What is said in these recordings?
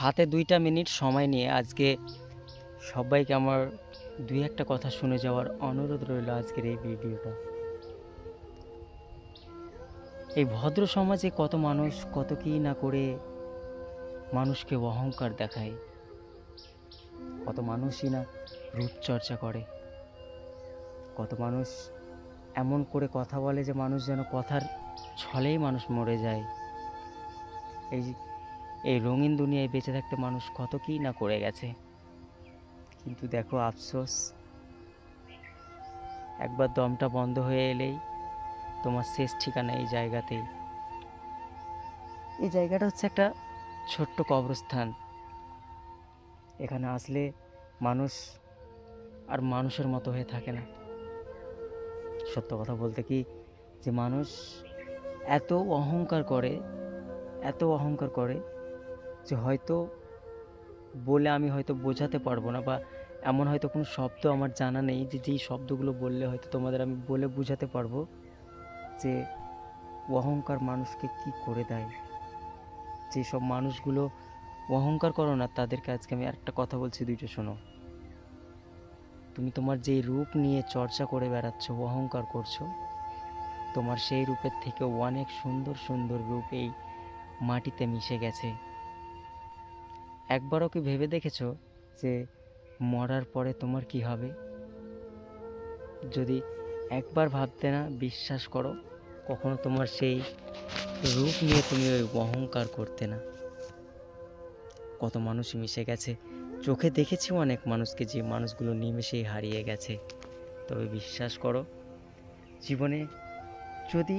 হাতে ২টা মিনিট সময় নিয়ে আজকে সবাইকে আমার ২-১টা কথা শুনে যাওয়ার অনুরোধ রইল আজকের এই ভিডিওটা। এই ভদ্র সমাজে কত মানুষ কত কী না করে মানুষকে অহংকার দেখায়, কত মানুষই না রূপচর্চা করে, কত মানুষ এমন করে কথা বলে যে মানুষ যেন কথার ছলেই মানুষ মরে যায়। এই এই রঙিন দুনিয়ায় বেঁচে থাকতে মানুষ কত কী না করে গেছে, কিন্তু দেখো আফসোস, একবার দমটা বন্ধ হয়ে এলেই তোমার শেষ ঠিকানা এই জায়গাতেই। এই জায়গাটা হচ্ছে একটা ছোট্ট কবরস্থান। এখানে আসলে মানুষ আর মানুষের মতো হয়ে থাকে না। সত্য কথা বলতে কি, যে মানুষ এত অহংকার করে, এত অহংকার করে যে হয়তো বলে আমি হয়তো বোঝাতে পারবো না, বা এমন হয়তো কোনো শব্দ আমার জানা নেই যে যেই শব্দগুলো বললে হয়তো তোমাদের আমি বলে বোঝাতে পারবো যে অহংকার মানুষকে কি করে দেয়। যেসব মানুষগুলো অহংকার করো না, তাদেরকে আজকে আমি আরেকটা কথা বলছি, দুইটা শোনো। তুমি তোমার যেই রূপ নিয়ে চর্চা করে বেড়াচ্ছ, অহংকার করছো, তোমার সেই রূপের থেকেও অনেক সুন্দর সুন্দর রূপ এই মাটিতে মিশে গেছে। একবারও কি ভেবে দেখেছো যে মরার পরে তোমার কি হবে? যদি একবার ভাবতে না, বিশ্বাস করো, কখনো তোমার সেই রূপ নিয়ে তুমি ওই অহংকার করতে না। কত মানুষ মিশে গেছে, চোখে দেখেছি অনেক মানুষকে, যে মানুষগুলো নিমেষেই হারিয়ে গেছে। তবে বিশ্বাস করো, জীবনে যদি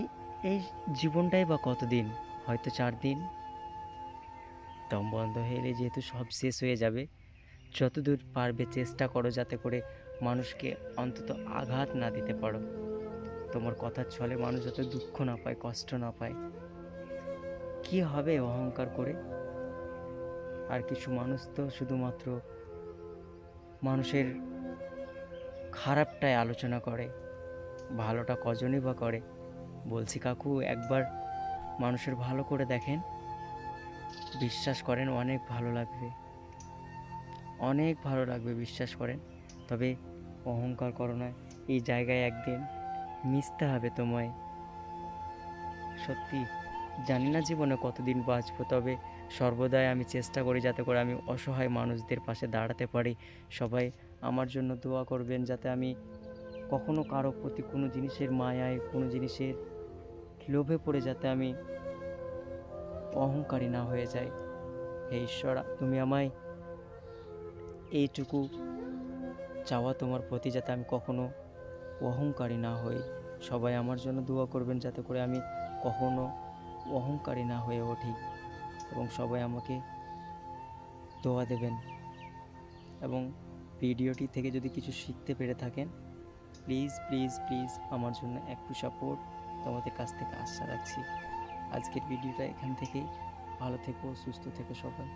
এই জীবনটাই বা কতদিন, হয়তো 4 দিন, দম বন্ধ হয়ে এলে যেহেতু সব শেষ হয়ে যাবে, যতদূর পারবে চেষ্টা করো যাতে করে মানুষকে অন্তত আঘাত না দিতে পারো। তোমার কথার ছলে মানুষ যাতে দুঃখ না পায়, কষ্ট না পায়। কি হবে অহংকার করে? আর কিছু মানুষ তো শুধুমাত্র মানুষের খারাপটাই আলোচনা করে, ভালোটা কজনই বা করে। বলছি কাকু, একবার মানুষের ভালো করে দেখেন, বিশ্বাস করেন অনেক ভালো লাগবে, অনেক ভালো লাগবে, বিশ্বাস করেন। তবে অহংকার করো না, এই জায়গায় একদিন মিশতে হবে তোমায়। সত্যি জানি না জীবনে কতদিন বাঁচবো, তবে সর্বদাই আমি চেষ্টা করি যাতে করে আমি অসহায় মানুষদের পাশে দাঁড়াতে পারি। সবাই আমার জন্য দোয়া করবেন যাতে আমি কখনো কারো প্রতি কোনো জিনিসের মায়ায়, কোনো জিনিসের লোভে পড়ে যাতে আমি অহংকারী না হয়ে যাই। হে ঈশ্বর, তুমি আমায় এইটুকু চাওয়া তোমার প্রতি, যাতে আমি কখনো অহংকারী না হই। সবাই আমার জন্য দোয়া করবেন যাতে করে আমি কখনো অহংকারী না হয়ে উঠি, এবং সবাই আমাকে দোয়া দেবেন। এবং ভিডিওটি থেকে যদি কিছু শিখতে পেরে থাকেন, প্লিজ প্লিজ প্লিজ আমার জন্য একটু সাপোর্ট তোমাদের কাছ থেকে আশা রাখছি। আজকের ভিডিওটা এখান থেকেই। ভালো থেকো, সুস্থ থেকো সবাই।